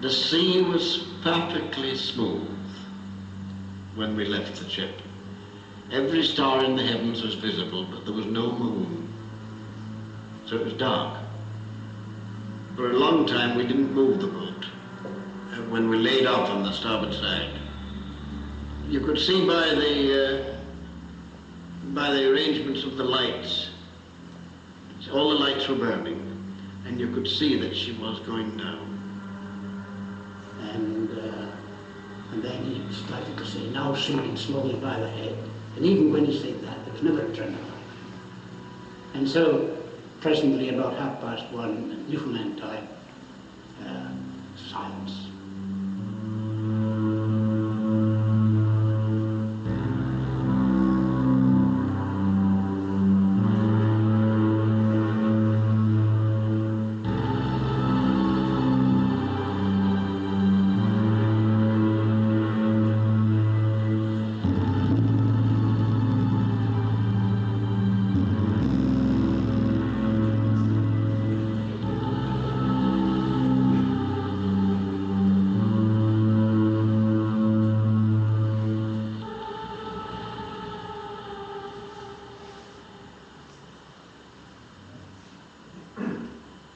The sea was perfectly smooth when we left the ship. Every star in the heavens was visible, but there was no moon, so it was dark. For a long time we didn't move the boat. When we laid off on the starboard side, you could see by the arrangements of the lights, all the lights were burning, and you could see that she was going down. And then he started to say, now sinking slowly by the head. And even when he said that, there was never a turn around. And so, presently, about 1:30, Newfoundland time, silence.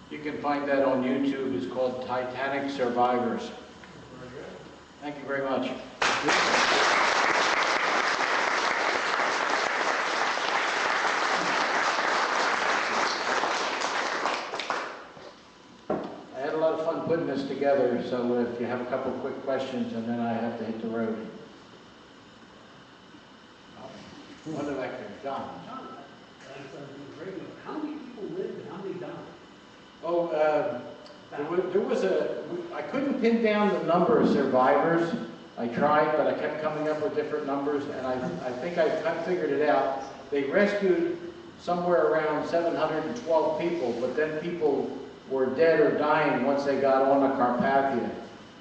You can find that on YouTube. It's called Titanic Survivors. Thank you very much. I had a lot of fun putting this together, so if you have a couple quick questions, and then I have to hit the road. One back there, John. How many people lived and how many died? Oh, there was I couldn't pin down the number of survivors. I tried, but I kept coming up with different numbers, and I think I kind of figured it out. They rescued somewhere around 712 people, but then people were dead or dying once they got on the Carpathia.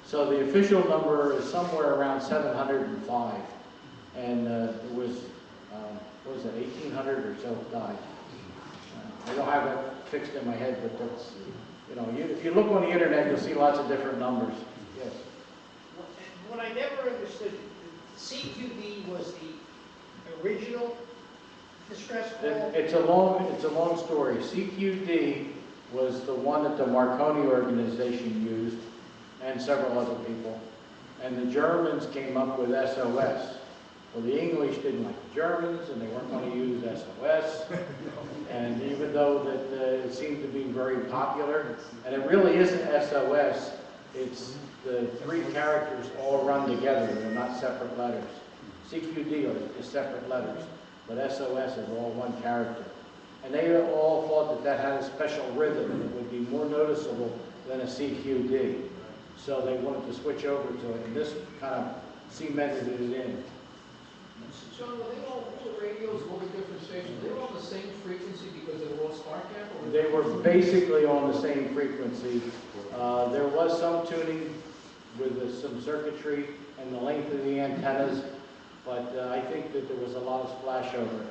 So the official number is somewhere around 705. And there was, what was it, 1,800 or so died. I don't have it fixed in my head, but that's, you know, if you look on the internet, you'll see lots of different numbers. Yes. What I never understood, CQD was the original distress call? It's a long story. CQD was the one that the Marconi organization used, and several other people. And the Germans came up with SOS. Well, the English didn't like the Germans, and they weren't going to use SOS. And even though that it seemed to be very popular, and it really isn't SOS, it's the three characters all run together. They're not separate letters. CQD is separate letters, but SOS is all one character. And they all thought that had a special rhythm, and it would be more noticeable than a CQD. So they wanted to switch over to it, and this kind of cemented it in. John, were they all the radios, all the different stations, they were all the same frequency because they were all StarCap? Or They were basically on the same frequency. There was some tuning with some circuitry and the length of the antennas, but I think that there was a lot of splashover.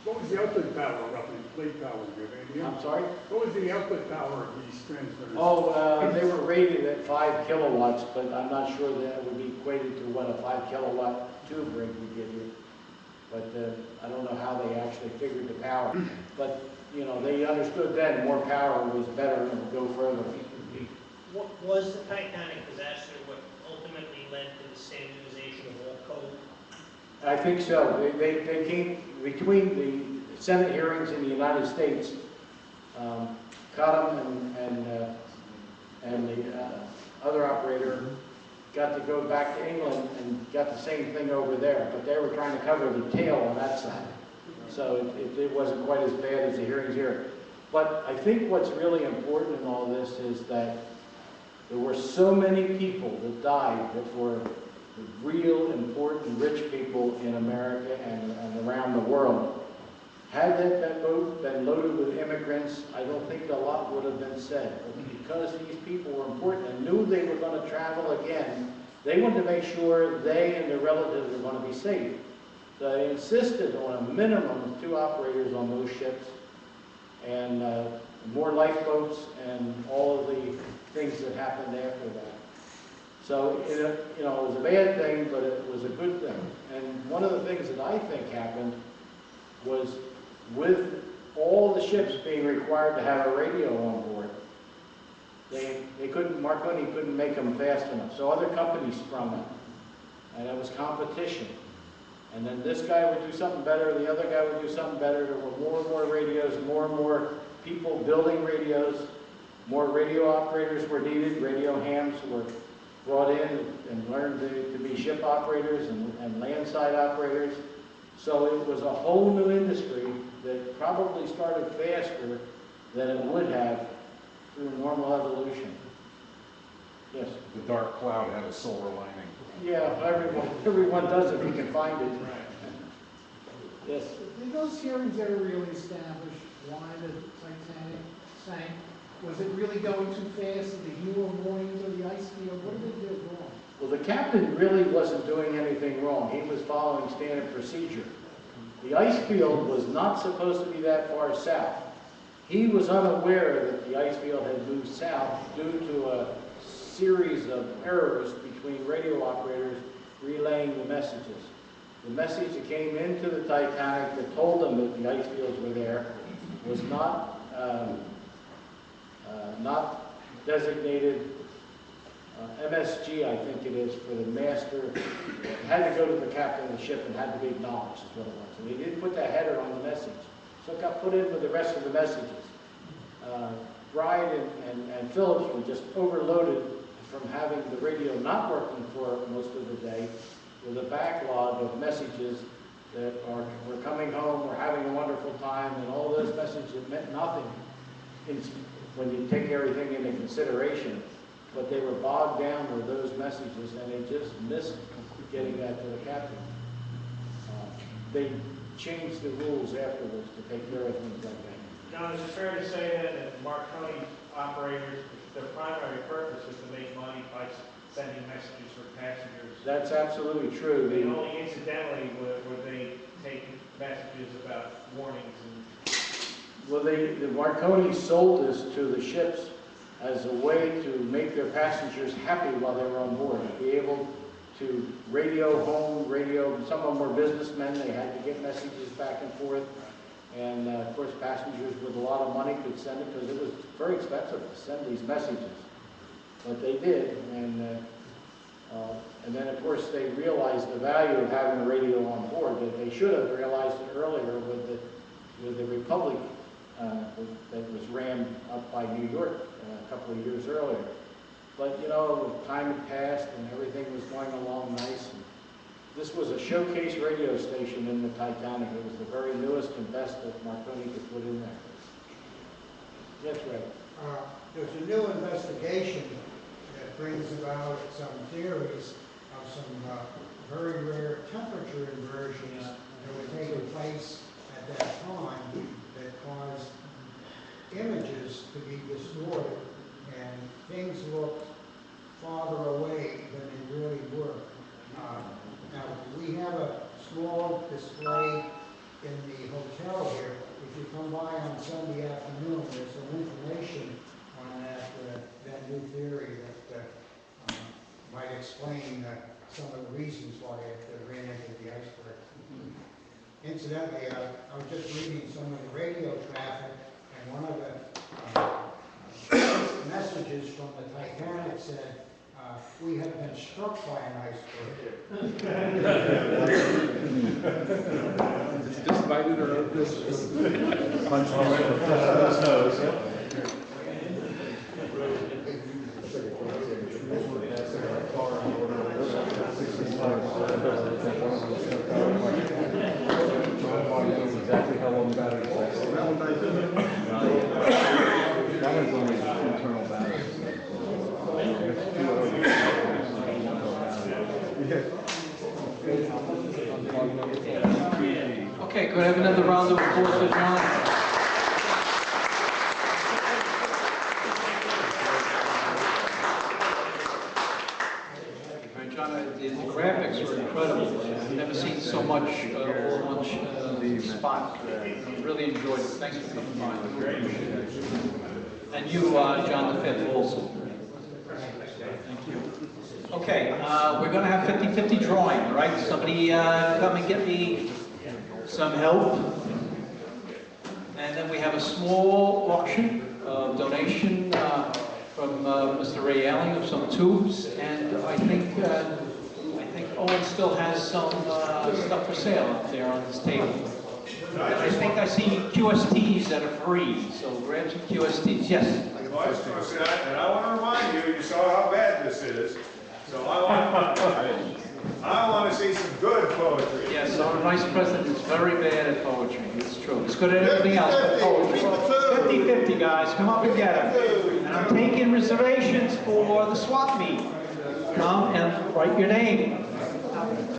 What was the output power roughly, blade power? Do you have any idea? I'm sorry? What was the output power of these transmitters? Oh, they were rated at 5 kilowatts, but I'm not sure that it would be equated to what a 5 kilowatt tube rig would give you. But I don't know how they actually figured the power. But, you know, they understood then more power was better and would go further. What was the Titanic disaster what ultimately led to the standardization of all code? I think so. They came between the Senate hearings in the United States. cut them, and the other operator got to go back to England and got the same thing over there, but they were trying to cover the tail on that side. So it wasn't quite as bad as the hearings here. But I think what's really important in all this is that there were so many people that died that were real important rich people in America and around the world. Had that boat been loaded with immigrants, I don't think a lot would have been said. But because these people were important and knew they were going to travel again, they wanted to make sure they and their relatives were going to be safe. So they insisted on a minimum of 2 operators on those ships, and more lifeboats and all of the things that happened after that. So it was a bad thing, but it was a good thing. And one of the things that I think happened was, with all the ships being required to have a radio on board, Marconi couldn't make them fast enough. So other companies sprung up, and it was competition. And then this guy would do something better, the other guy would do something better. There were more and more radios, more and more people building radios. More radio operators were needed. Radio hams were brought in and learned to be ship operators and landside operators. So it was a whole new industry that probably started faster than it would have through normal evolution. Yes? The dark cloud had a silver lining. Yeah, everyone does if he can find it. Yes? Did those hearings ever really establish why the Titanic sank? Was it really going too fast? Did they hear warnings of the ice field? What did they do wrong? Well, the captain really wasn't doing anything wrong. He was following standard procedure. The ice field was not supposed to be that far south. He was unaware that the ice field had moved south due to a series of errors between radio operators relaying the messages. The message that came into the Titanic that told them that the ice fields were there was not designated MSG, I think it is, for the master. It had to go to the captain of the ship and had to be acknowledged, is what it was. And he didn't put that header on the message. So it got put in with the rest of the messages. Bride and Phillips were just overloaded from having the radio not working for most of the day, with a backlog of messages that we're coming home, we're having a wonderful time, and all those messages meant nothing when you take everything into consideration. But they were bogged down with those messages, and they just missed getting that to the captain. They changed the rules afterwards to take care of things like that. John, is it fair to say then that Marconi operators, their primary purpose was to make money by sending messages for passengers? That's absolutely true. And only incidentally were they taking messages about warnings and... Well, the Marconi sold this to the ships as a way to make their passengers happy while they were on board, to be able to radio home, some of them were businessmen, they had to get messages back and forth. And of course, passengers with a lot of money could send it, because it was very expensive to send these messages. But they did, and then of course they realized the value of having a radio on board. That they should have realized it earlier with the Republic that was rammed up by New York a couple of years earlier. But time had passed and everything was going along nice. This was a showcase radio station in the Titanic. It was the very newest and best that Marconi could put in there. Yes, Ray? There's a new investigation that brings about some theories of some very rare temperature inversions that were taking place at that time that caused images to be distorted, and things looked farther away than they really were. Now, we have a small display in the hotel here. If you come by on Sunday afternoon, there's some information on that new theory that might explain some of the reasons why it ran into the iceberg. Incidentally, I was just reading some of the radio traffic, and one of the messages from the Titanic said, "We have been struck by an iceberg." Just bited or this punched his nose. Exactly how long batteries last. That one's only internal batteries. Okay, could I have another round of applause for John? John, the graphics were incredible. I've never seen so much all in one spot. Really enjoyed it. Thanks for coming by. And you, John V, also. Thank you. Okay, we're going to have 50-50 drawing, all right? Somebody come and get me some help. And then we have a small auction of donation from Mr. Ray Allen of some tubes, and I think Owen still has some stuff for sale up there on this table. And I think I see QSTs that are free, so grab some QSTs. Yes? Well, I was going to say, and I want to remind you, you saw how bad this is, so I want to see some good poetry. Yes, our Vice President is very bad at poetry. It's true. He's good at everything else but poetry. 50-50, guys. Come up and get him. And I'm taking reservations for the swap meet. Come and write your name.